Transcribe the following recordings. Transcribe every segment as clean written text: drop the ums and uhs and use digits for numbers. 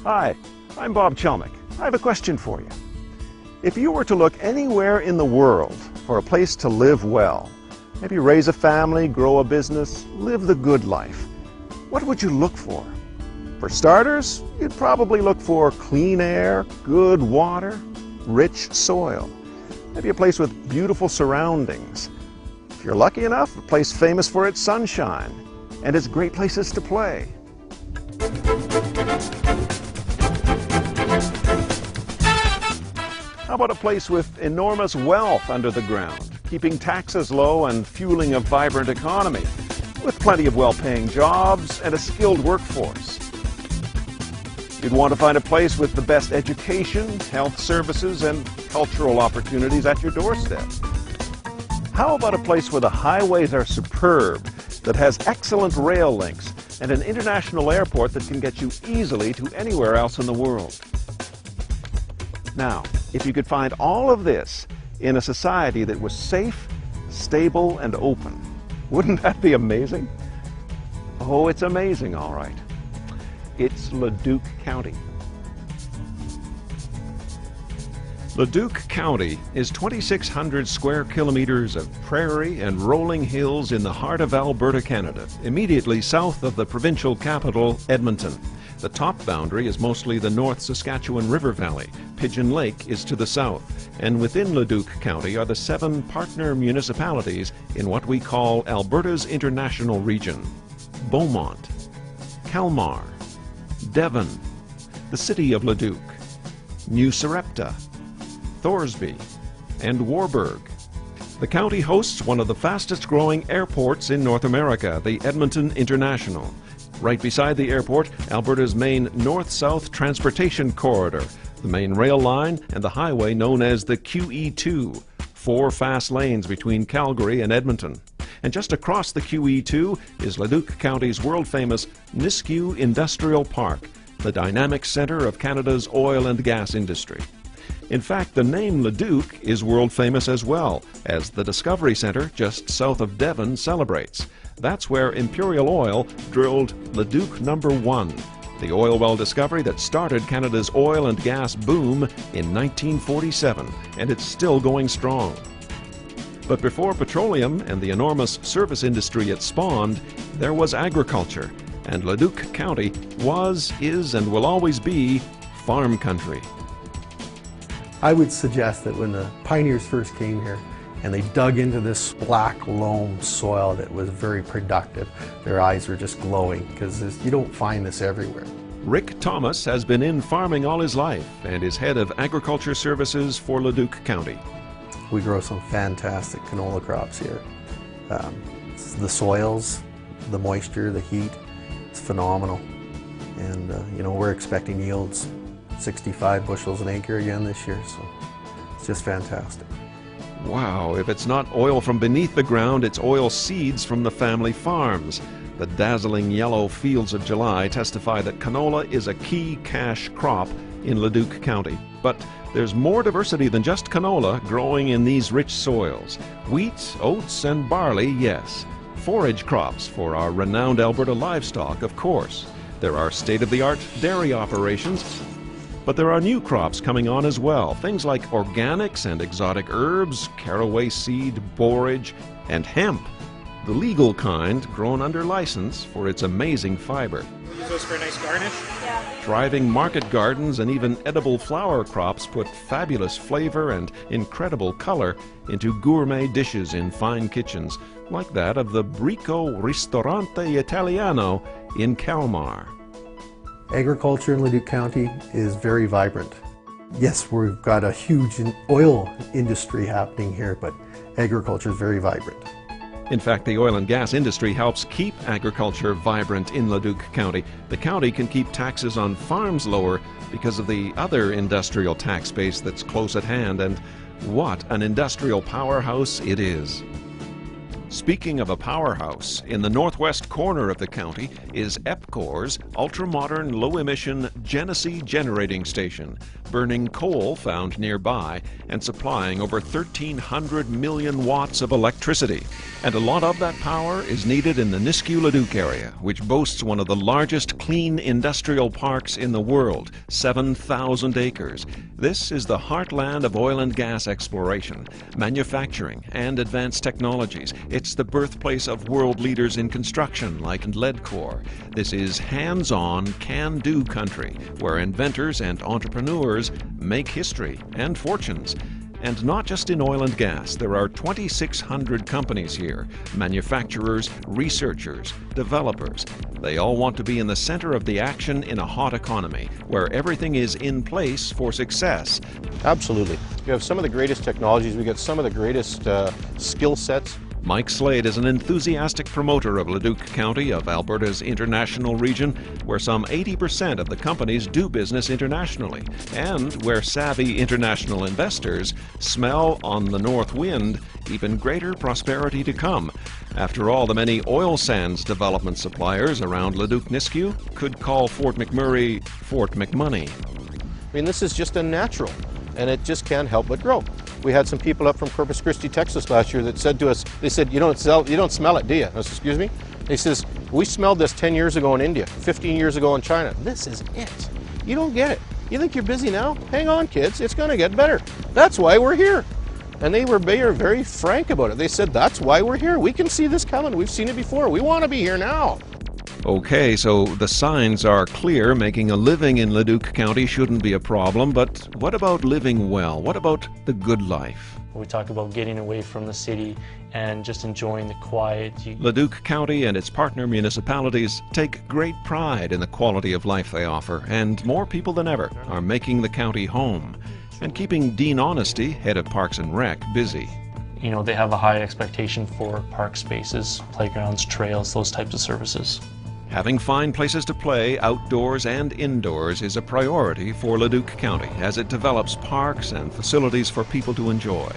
Hi, I'm Bob Chelmick. I have a question for you. If you were to look anywhere in the world for a place to live well, maybe raise a family, grow a business, live the good life, what would you look for? For starters, you'd probably look for clean air, good water, rich soil, maybe a place with beautiful surroundings. If you're lucky enough, a place famous for its sunshine and its great places to play. How about a place with enormous wealth under the ground, keeping taxes low and fueling a vibrant economy, with plenty of well-paying jobs and a skilled workforce? You'd want to find a place with the best education, health services, and cultural opportunities at your doorstep. How about a place where the highways are superb, that has excellent rail links, and an international airport that can get you easily to anywhere else in the world? Now, if you could find all of this in a society that was safe, stable, and open, wouldn't that be amazing? Oh, it's amazing, all right. It's Leduc County. Leduc County is 2,600 square kilometers of prairie and rolling hills in the heart of Alberta, Canada, immediately south of the provincial capital, Edmonton. The top boundary is mostly the North Saskatchewan River Valley. Pigeon Lake is to the south, and within Leduc County are the 7 partner municipalities in what we call Alberta's International Region: Beaumont, Kalmar, Devon, the city of Leduc, New Sarepta, Thorsby, and Warburg. The county hosts one of the fastest growing airports in North America, the Edmonton International. Right beside the airport, Alberta's main north-south transportation corridor, the main rail line, and the highway known as the QE2, 4 fast lanes between Calgary and Edmonton. And just across the QE2 is Leduc County's world-famous Nisku Industrial Park, the dynamic center of Canada's oil and gas industry. In fact, the name Leduc is world-famous as well, as the Discovery Center just south of Devon celebrates. That's where Imperial Oil drilled Leduc No. 1, the oil well discovery that started Canada's oil and gas boom in 1947, and it's still going strong. But before petroleum and the enormous service industry it spawned, there was agriculture, and Leduc County was, is, and will always be farm country. I would suggest that when the pioneers first came here and they dug into this black loam soil that was very productive, their eyes were just glowing, because you don't find this everywhere. Rick Thomas has been in farming all his life and is head of agriculture services for Leduc County. We grow some fantastic canola crops here. The soils, the moisture, the heat, it's phenomenal. And we're expecting yields 65 bushels an acre again this year, so it's just fantastic. Wow, if it's not oil from beneath the ground, it's oil seeds from the family farms. The dazzling yellow fields of July testify that canola is a key cash crop in Leduc County. But there's more diversity than just canola growing in these rich soils. Wheat, oats, and barley, yes. Forage crops for our renowned Alberta livestock, of course. There are state-of-the-art dairy operations, but there are new crops coming on as well, things like organics and exotic herbs, caraway seed, borage, and hemp, the legal kind grown under license for its amazing fiber. Use those for a nice garnish? Yeah. Thriving market gardens and even edible flower crops put fabulous flavor and incredible color into gourmet dishes in fine kitchens, like that of the Brico Ristorante Italiano in Kalmar. Agriculture in Leduc County is very vibrant. Yes, we've got a huge oil industry happening here, but agriculture is very vibrant. In fact, the oil and gas industry helps keep agriculture vibrant in Leduc County. The county can keep taxes on farms lower because of the other industrial tax base that's close at hand, and what an industrial powerhouse it is. Speaking of a powerhouse, in the northwest corner of the county is EPCOR's ultra-modern, low-emission Genesee Generating Station, burning coal found nearby and supplying over 1,300 million watts of electricity. And a lot of that power is needed in the Nisku-Leduc area, which boasts one of the largest clean industrial parks in the world, 7,000 acres. This is the heartland of oil and gas exploration, manufacturing, and advanced technologies. It's the birthplace of world leaders in construction like Leduc. This is hands-on, can-do country where inventors and entrepreneurs make history and fortunes. And not just in oil and gas. There are 2,600 companies here, manufacturers, researchers, developers. They all want to be in the center of the action in a hot economy, where everything is in place for success. Absolutely. You have some of the greatest technologies, we got some of the greatest skill sets. Mike Slade is an enthusiastic promoter of Leduc County of Alberta's international region, where some 80% of the companies do business internationally, and where savvy international investors smell on the north wind even greater prosperity to come. After all, the many oil sands development suppliers around Leduc-Nisku could call Fort McMurray Fort McMoney. I mean, this is just a natural, and it just can't help but grow. We had some people up from Corpus Christi, Texas last year that said to us, they said, you don't smell it, do you? I said, excuse me? He says, we smelled this 10 years ago in India, 15 years ago in China. This is it. You don't get it. You think you're busy now? Hang on, kids. It's going to get better. That's why we're here. And they were very frank about it. They said, that's why we're here. We can see this coming. We've seen it before. We want to be here now. Okay, so the signs are clear. Making a living in Leduc County shouldn't be a problem, but what about living well? What about the good life? We talk about getting away from the city and just enjoying the quiet. Leduc County and its partner municipalities take great pride in the quality of life they offer, and more people than ever are making the county home and keeping Dean Honesty, head of Parks and Rec, busy. You know, they have a high expectation for park spaces, playgrounds, trails, those types of services. Having fine places to play, outdoors and indoors, is a priority for Leduc County as it develops parks and facilities for people to enjoy.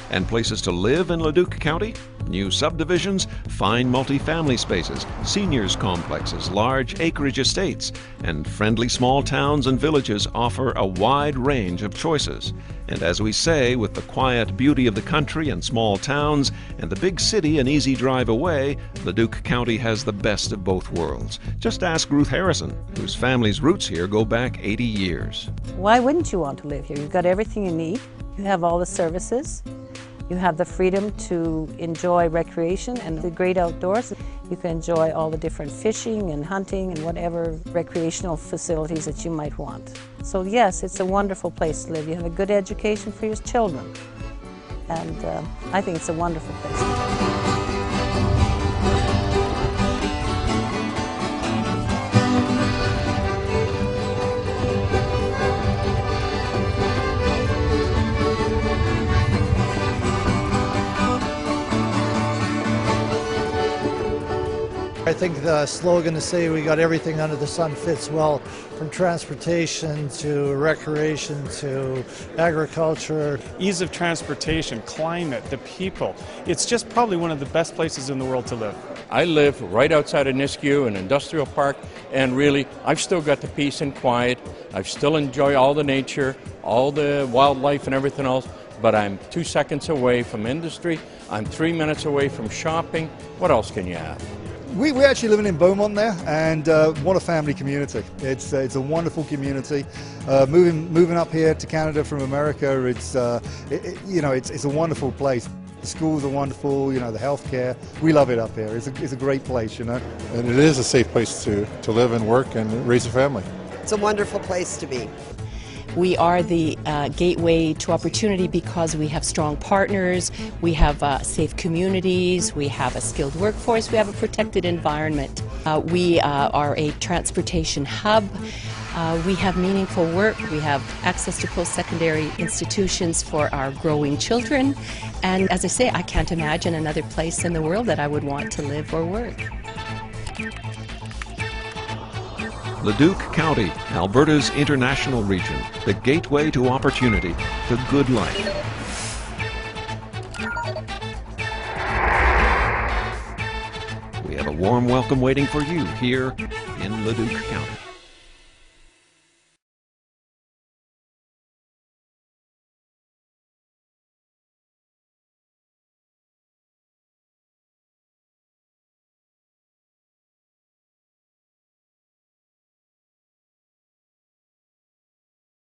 And places to live in Leduc County? New subdivisions, fine multi-family spaces, seniors complexes, large acreage estates, and friendly small towns and villages offer a wide range of choices. And as we say, with the quiet beauty of the country and small towns, and the big city an easy drive away, Leduc County has the best of both worlds. Just ask Ruth Harrison, whose family's roots here go back 80 years. Why wouldn't you want to live here? You've got everything you need. You have all the services. You have the freedom to enjoy recreation and the great outdoors. You can enjoy all the different fishing and hunting and whatever recreational facilities that you might want. So yes, it's a wonderful place to live. You have a good education for your children. And I think it's a wonderful place. I think the slogan to say we got everything under the sun fits well, from transportation to recreation to agriculture. Ease of transportation, climate, the people. It's just probably one of the best places in the world to live. I live right outside of Nisku, an industrial park, and really I've still got the peace and quiet. I still enjoy all the nature, all the wildlife and everything else, but I'm 2 seconds away from industry. I'm 3 minutes away from shopping. What else can you have? We're actually living in Beaumont there, and what a family community. It's a wonderful community. Moving up here to Canada from America, it's a wonderful place. The schools are wonderful, you know, the healthcare. We love it up here. It's a great place, you know. And it is a safe place to live and work and raise a family. It's a wonderful place to be. We are the gateway to opportunity because we have strong partners, we have safe communities, we have a skilled workforce, we have a protected environment. We are a transportation hub. We have meaningful work. We have access to post-secondary institutions for our growing children. And as I say, I can't imagine another place in the world that I would want to live or work. Leduc County, Alberta's international region, the gateway to opportunity, the good life. have a warm welcome waiting for you here in Leduc County.